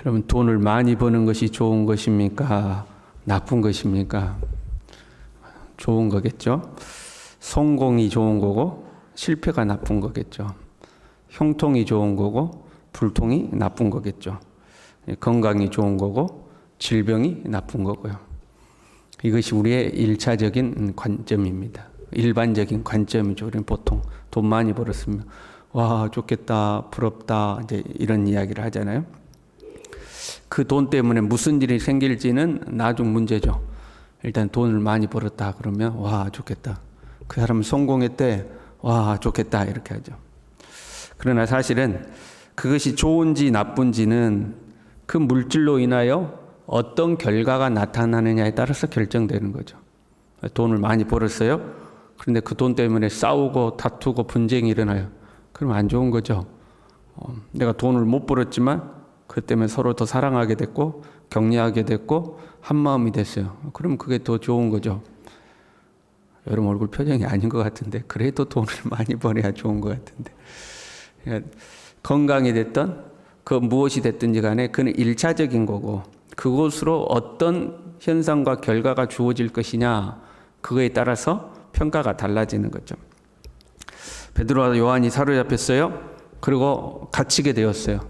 여러분, 돈을 많이 버는 것이 좋은 것입니까? 나쁜 것입니까? 좋은 거겠죠. 성공이 좋은 거고 실패가 나쁜 거겠죠. 형통이 좋은 거고 불통이 나쁜 거겠죠. 건강이 좋은 거고 질병이 나쁜 거고요. 이것이 우리의 일차적인 관점입니다. 일반적인 관점이죠. 우리는 보통 돈 많이 벌었으면 와 좋겠다, 부럽다, 이제 이런 이야기를 하잖아요. 그 돈 때문에 무슨 일이 생길지는 나중 문제죠. 일단 돈을 많이 벌었다 그러면 와 좋겠다. 그 사람은 성공했대. 와 좋겠다 이렇게 하죠. 그러나 사실은 그것이 좋은지 나쁜지는 그 물질로 인하여 어떤 결과가 나타나느냐에 따라서 결정되는 거죠. 돈을 많이 벌었어요. 그런데 그 돈 때문에 싸우고 다투고 분쟁이 일어나요. 그럼 안 좋은 거죠. 내가 돈을 못 벌었지만 그 때문에 서로 더 사랑하게 됐고 격려하게 됐고 한마음이 됐어요. 그럼 그게 더 좋은 거죠. 여러분 얼굴 표정이 아닌 것 같은데 그래도 돈을 많이 벌어야 좋은 것 같은데. 그러니까 건강이 됐던 그 무엇이 됐든지 간에 그는 일차적인 거고 그것으로 어떤 현상과 결과가 주어질 것이냐 그거에 따라서 평가가 달라지는 거죠. 베드로와 요한이 사로잡혔어요. 그리고 갇히게 되었어요.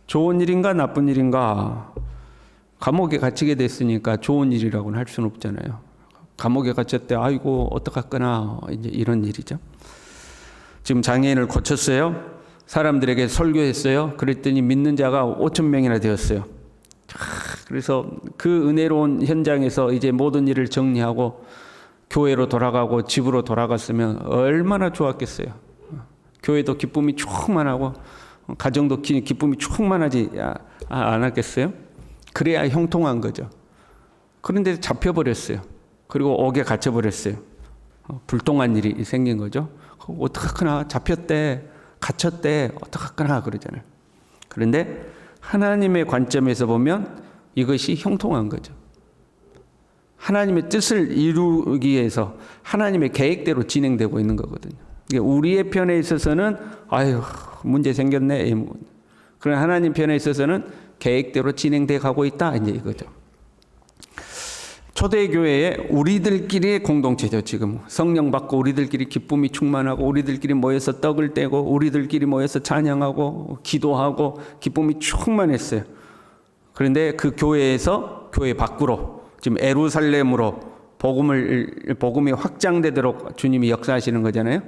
좋은 일인가 나쁜 일인가? 감옥에 갇히게 됐으니까 좋은 일이라고는 할 수는 없잖아요. 감옥에 갇혔대. 아이고 어떡하거나 이제 이런 일이죠. 지금 장애인을 고쳤어요. 사람들에게 설교했어요. 그랬더니 믿는 자가 5,000명이나 되었어요. 그래서 그 은혜로운 현장에서 이제 모든 일을 정리하고 교회로 돌아가고 집으로 돌아갔으면 얼마나 좋았겠어요. 교회도 기쁨이 충만하고 가정도 기쁨이 충만하지 않았겠어요? 그래야 형통한 거죠. 그런데 잡혀버렸어요. 그리고 옥에 갇혀버렸어요. 불통한 일이 생긴 거죠. 어떡하나 잡혔대, 갇혔대, 어떡하나 그러잖아요. 그런데 하나님의 관점에서 보면 이것이 형통한 거죠. 하나님의 뜻을 이루기 위해서 하나님의 계획대로 진행되고 있는 거거든요. 우리의 편에 있어서는 아유 문제 생겼네. 그러나 하나님 편에 있어서는 계획대로 진행돼 가고 있다. 이제 이거죠. 초대교회에 우리들끼리의 공동체죠. 지금 성령 받고 우리들끼리 기쁨이 충만하고 우리들끼리 모여서 떡을 떼고 우리들끼리 모여서 찬양하고 기도하고 기쁨이 충만했어요. 그런데 그 교회에서 교회 밖으로 지금 예루살렘으로 복음이 확장되도록 주님이 역사하시는 거잖아요.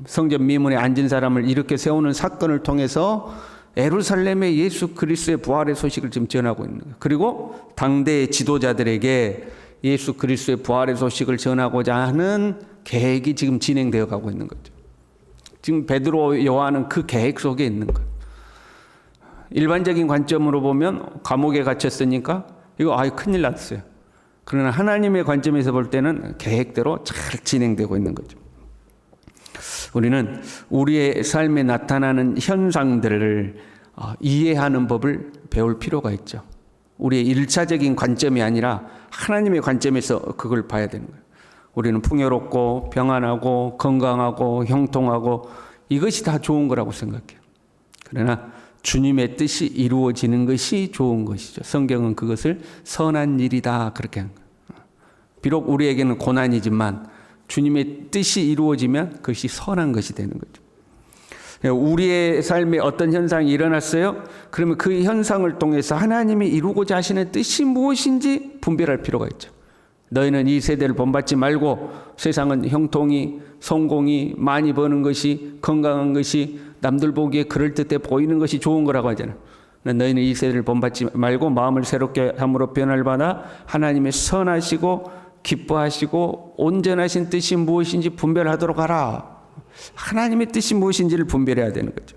성전 미문에 앉은 사람을 이렇게 세우는 사건을 통해서 예루살렘의 예수 그리스도의 부활의 소식을 지금 전하고 있는 거예요. 그리고 당대의 지도자들에게 예수 그리스도의 부활의 소식을 전하고자 하는 계획이 지금 진행되어 가고 있는 거죠. 지금 베드로 요한은 그 계획 속에 있는 거예요. 일반적인 관점으로 보면 감옥에 갇혔으니까 이거 큰일 났어요. 그러나 하나님의 관점에서 볼 때는 계획대로 잘 진행되고 있는 거죠. 우리는 우리의 삶에 나타나는 현상들을 이해하는 법을 배울 필요가 있죠. 우리의 일차적인 관점이 아니라 하나님의 관점에서 그걸 봐야 되는 거예요. 우리는 풍요롭고 평안하고 건강하고 형통하고 이것이 다 좋은 거라고 생각해요. 그러나 주님의 뜻이 이루어지는 것이 좋은 것이죠. 성경은 그것을 선한 일이다 그렇게 한 거예요. 비록 우리에게는 고난이지만 주님의 뜻이 이루어지면 그것이 선한 것이 되는 거죠. 우리의 삶에 어떤 현상이 일어났어요? 그러면 그 현상을 통해서 하나님이 이루고자 하시는 뜻이 무엇인지 분별할 필요가 있죠. 너희는 이 세대를 본받지 말고 세상은 형통이, 성공이, 많이 버는 것이, 건강한 것이, 남들 보기에 그럴듯해 보이는 것이 좋은 거라고 하잖아요. 너희는 이 세대를 본받지 말고 마음을 새롭게 함으로 변화를 받아 하나님의 선하시고 기뻐하시고 온전하신 뜻이 무엇인지 분별하도록 하라. 하나님의 뜻이 무엇인지를 분별해야 되는 거죠.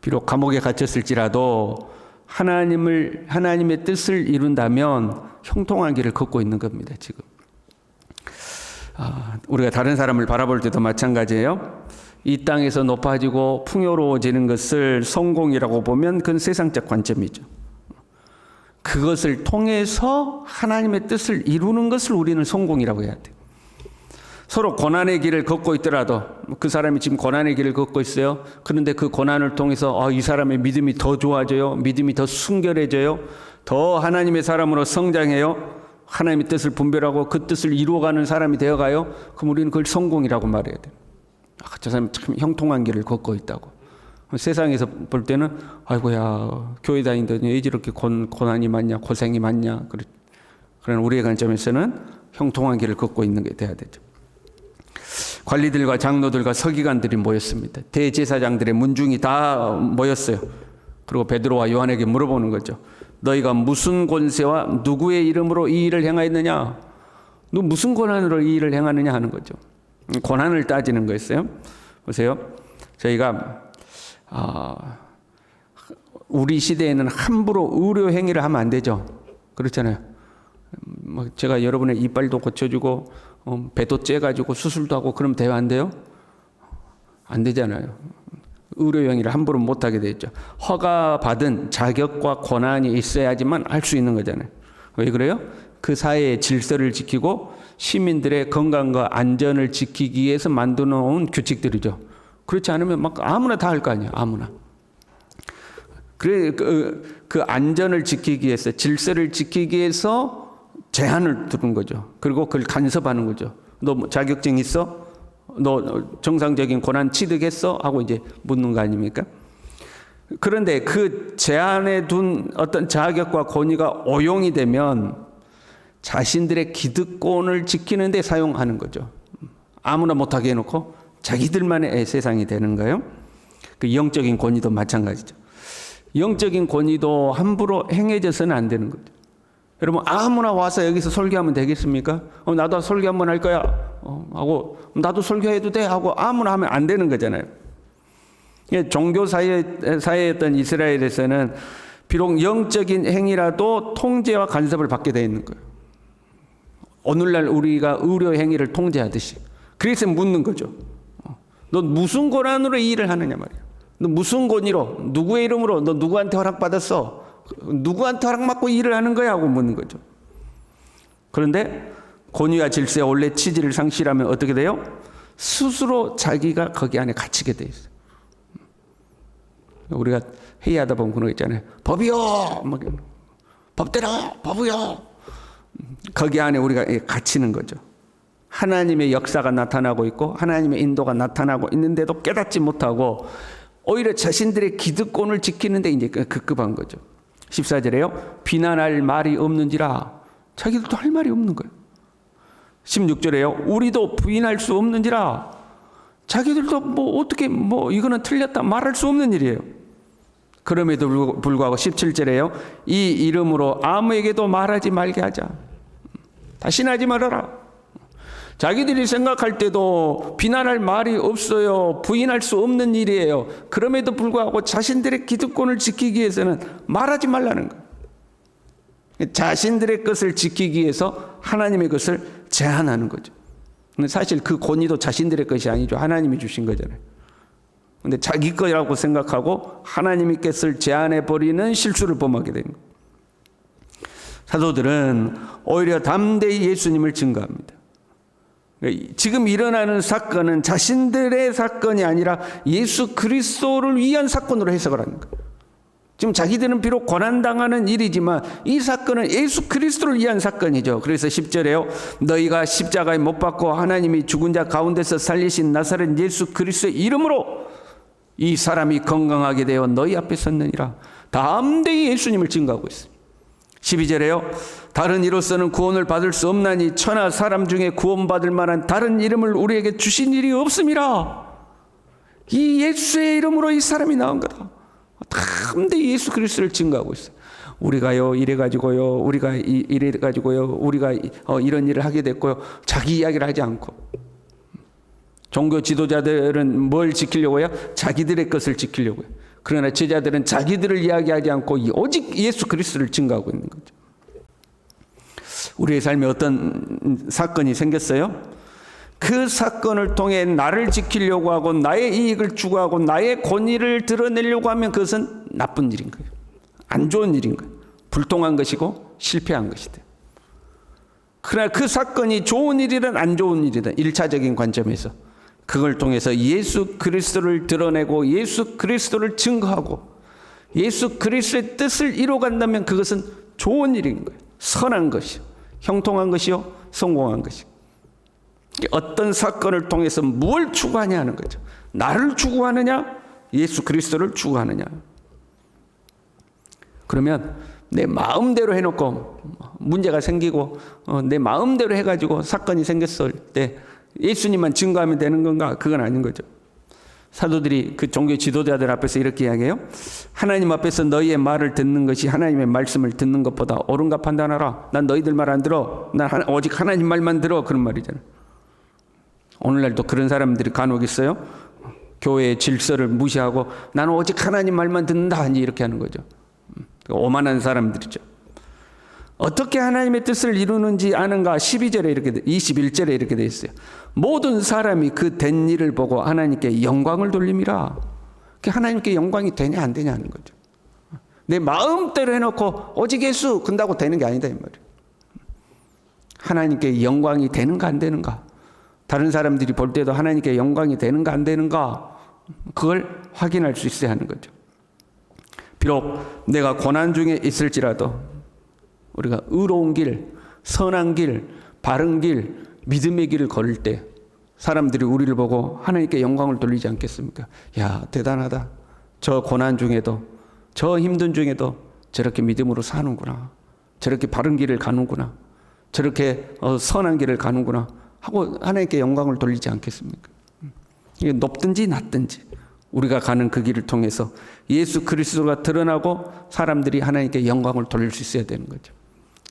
비록 감옥에 갇혔을지라도 하나님의 뜻을 이룬다면 형통한 길을 걷고 있는 겁니다. 지금 우리가 다른 사람을 바라볼 때도 마찬가지예요. 이 땅에서 높아지고 풍요로워지는 것을 성공이라고 보면 그건 세상적 관점이죠. 그것을 통해서 하나님의 뜻을 이루는 것을 우리는 성공이라고 해야 돼요. 서로 고난의 길을 걷고 있더라도 그 사람이 지금 고난의 길을 걷고 있어요. 그런데 그 고난을 통해서 이 사람의 믿음이 더 좋아져요. 믿음이 더 순결해져요. 더 하나님의 사람으로 성장해요. 하나님의 뜻을 분별하고 그 뜻을 이루어가는 사람이 되어가요. 그럼 우리는 그걸 성공이라고 말해야 돼요. 저 사람이 참 형통한 길을 걷고 있다고. 세상에서 볼 때는 아이고야 교회 다니더니 왜 이렇게 고난이 많냐 고생이 많냐. 그러나 우리의 관점에서는 형통한 길을 걷고 있는 게 돼야 되죠. 관리들과 장로들과 서기관들이 모였습니다. 대제사장들의 문중이 다 모였어요. 그리고 베드로와 요한에게 물어보는 거죠. 너희가 무슨 권세와 누구의 이름으로 이 일을 행하였느냐? 너 무슨 권한으로 이 일을 행하느냐 하는 거죠. 권한을 따지는 거였어요. 보세요. 저희가 우리 시대에는 함부로 의료 행위를 하면 안 되죠. 그렇잖아요. 제가 여러분의 이빨도 고쳐주고 배도 째가지고 수술도 하고 그러면 돼요? 안 돼요? 안 되잖아요. 의료 행위를 함부로 못하게 돼 있죠. 허가받은 자격과 권한이 있어야지만 할 수 있는 거잖아요. 왜 그래요? 그 사회의 질서를 지키고 시민들의 건강과 안전을 지키기 위해서 만들어 놓은 규칙들이죠. 그렇지 않으면 막 아무나 다 할 거 아니에요. 아무나. 그래 그 안전을 지키기 위해서 질서를 지키기 위해서 제한을 두는 거죠. 그리고 그걸 간섭하는 거죠. 너 자격증 있어? 너 정상적인 고난 취득했어? 하고 이제 묻는 거 아닙니까? 그런데 그 제한에 둔 어떤 자격과 권위가 오용이 되면 자신들의 기득권을 지키는 데 사용하는 거죠. 아무나 못하게 해놓고 자기들만의 세상이 되는 거예요. 그 영적인 권위도 마찬가지죠. 영적인 권위도 함부로 행해져서는 안 되는 거죠. 여러분 아무나 와서 여기서 설교하면 되겠습니까? 나도 설교 한번 할 거야 하고 나도 설교해도 돼 하고 아무나 하면 안 되는 거잖아요. 종교 사회였던 이스라엘에서는 비록 영적인 행위라도 통제와 간섭을 받게 되어 있는 거예요. 오늘날 우리가 의료 행위를 통제하듯이. 그래서 묻는 거죠. 너 무슨 권한으로 이 일을 하느냐 말이야. 너 무슨 권위로 누구의 이름으로 너 누구한테 허락받았어? 누구한테 허락받고 일을 하는 거야? 하고 묻는 거죠. 그런데 권위와 질서의 원래 취지를 상실하면 어떻게 돼요? 스스로 자기가 거기 안에 갇히게 돼 있어요. 우리가 회의하다 보면 그런 거 있잖아요. 법이요! 법대로! 법이요! 거기 안에 우리가 갇히는 거죠. 하나님의 역사가 나타나고 있고 하나님의 인도가 나타나고 있는데도 깨닫지 못하고 오히려 자신들의 기득권을 지키는데 이제 급급한 거죠. 14절에요. 비난할 말이 없는지라. 자기들도 할 말이 없는 거예요. 16절에요. 우리도 부인할 수 없는지라. 자기들도 어떻게 이거는 틀렸다 말할 수 없는 일이에요. 그럼에도 불구하고 17절에요. 이 이름으로 아무에게도 말하지 말게 하자. 다시는 하지 말아라. 자기들이 생각할 때도 비난할 말이 없어요. 부인할 수 없는 일이에요. 그럼에도 불구하고 자신들의 기득권을 지키기 위해서는 말하지 말라는 거예요. 자신들의 것을 지키기 위해서 하나님의 것을 제한하는 거죠. 근데 사실 그 권위도 자신들의 것이 아니죠. 하나님이 주신 거잖아요. 근데 자기 거라고 생각하고 하나님의 것을 제한해버리는 실수를 범하게 되는 거예요. 사도들은 오히려 담대히 예수님을 증거합니다. 지금 일어나는 사건은 자신들의 사건이 아니라 예수 그리스도를 위한 사건으로 해석을 하는 거예요. 지금 자기들은 비록 고난당하는 일이지만 이 사건은 예수 그리스도를 위한 사건이죠. 그래서 10절에요. 너희가 십자가에 못 박고 하나님이 죽은 자 가운데서 살리신 나사렛 예수 그리스도의 이름으로 이 사람이 건강하게 되어 너희 앞에 섰느니라. 담대히 예수님을 증거하고 있어요. 12절에요. 다른 이로서는 구원을 받을 수 없나니 천하 사람 중에 구원받을 만한 다른 이름을 우리에게 주신 일이 없음이라. 이 예수의 이름으로 이 사람이 나온 거다. 담대히 예수 그리스도를 증거하고 있어요. 우리가요 이래가지고요 우리가 이래가지고요 우리가 이런 일을 하게 됐고요. 자기 이야기를 하지 않고 종교 지도자들은 뭘 지키려고 해요? 자기들의 것을 지키려고 해요. 그러나 제자들은 자기들을 이야기하지 않고 오직 예수 그리스도를 증거하고 있는 거죠. 우리의 삶에 어떤 사건이 생겼어요? 그 사건을 통해 나를 지키려고 하고 나의 이익을 추구하고 나의 권위를 드러내려고 하면 그것은 나쁜 일인 거예요. 안 좋은 일인 거예요. 불통한 것이고 실패한 것이다. 그러나 그 사건이 좋은 일이든 안 좋은 일이든 1차적인 관점에서 그걸 통해서 예수 그리스도를 드러내고 예수 그리스도를 증거하고 예수 그리스도의 뜻을 이루어간다면 그것은 좋은 일인 거예요. 선한 것이요, 형통한 것이요, 성공한 것이요. 어떤 사건을 통해서 뭘 추구하냐 하는 거죠. 나를 추구하느냐, 예수 그리스도를 추구하느냐. 그러면 내 마음대로 해놓고 문제가 생기고 내 마음대로 해가지고 사건이 생겼을 때 예수님만 증거하면 되는 건가? 그건 아닌 거죠. 사도들이 그 종교 지도자들 앞에서 이렇게 이야기해요. 하나님 앞에서 너희의 말을 듣는 것이 하나님의 말씀을 듣는 것보다 옳은가 판단하라. 난 너희들 말 안 들어. 난 오직 하나님 말만 들어. 그런 말이잖아요. 오늘날도 그런 사람들이 간혹 있어요. 교회의 질서를 무시하고 나는 오직 하나님 말만 듣는다. 이렇게 하는 거죠. 오만한 사람들이죠. 어떻게 하나님의 뜻을 이루는지 아는가? 12절에 이렇게 21절에 이렇게 돼 있어요. 모든 사람이 그 된 일을 보고 하나님께 영광을 돌림이라. 하나님께 영광이 되냐 안 되냐 하는 거죠. 내 마음대로 해놓고 오직 예수 근다고 되는 게 아니다 이 말이에요. 하나님께 영광이 되는가 안 되는가? 다른 사람들이 볼 때도 하나님께 영광이 되는가 안 되는가? 그걸 확인할 수 있어야 하는 거죠. 비록 내가 고난 중에 있을지라도 우리가 의로운 길, 선한 길, 바른 길, 믿음의 길을 걸을 때 사람들이 우리를 보고 하나님께 영광을 돌리지 않겠습니까? 야, 대단하다. 저 고난 중에도, 저 힘든 중에도 저렇게 믿음으로 사는구나. 저렇게 바른 길을 가는구나. 저렇게 선한 길을 가는구나. 하고 하나님께 영광을 돌리지 않겠습니까? 이게 높든지 낮든지 우리가 가는 그 길을 통해서 예수 그리스도가 드러나고 사람들이 하나님께 영광을 돌릴 수 있어야 되는 거죠.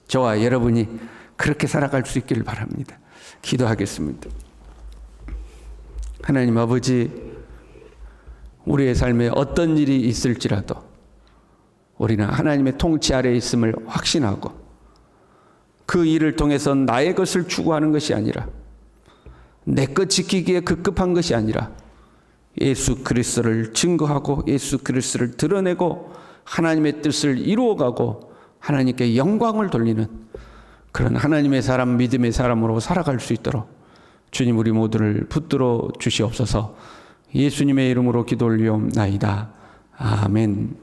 저와 여러분이 그렇게 살아갈 수 있기를 바랍니다. 기도하겠습니다. 하나님 아버지, 우리의 삶에 어떤 일이 있을지라도 우리는 하나님의 통치 아래에 있음을 확신하고 그 일을 통해서 나의 것을 추구하는 것이 아니라 내 것 지키기에 급급한 것이 아니라 예수 그리스도를 증거하고 예수 그리스도를 드러내고 하나님의 뜻을 이루어가고 하나님께 영광을 돌리는 그런 하나님의 사람, 믿음의 사람으로 살아갈 수 있도록 주님 우리 모두를 붙들어 주시옵소서. 예수님의 이름으로 기도 올리옵나이다. 아멘.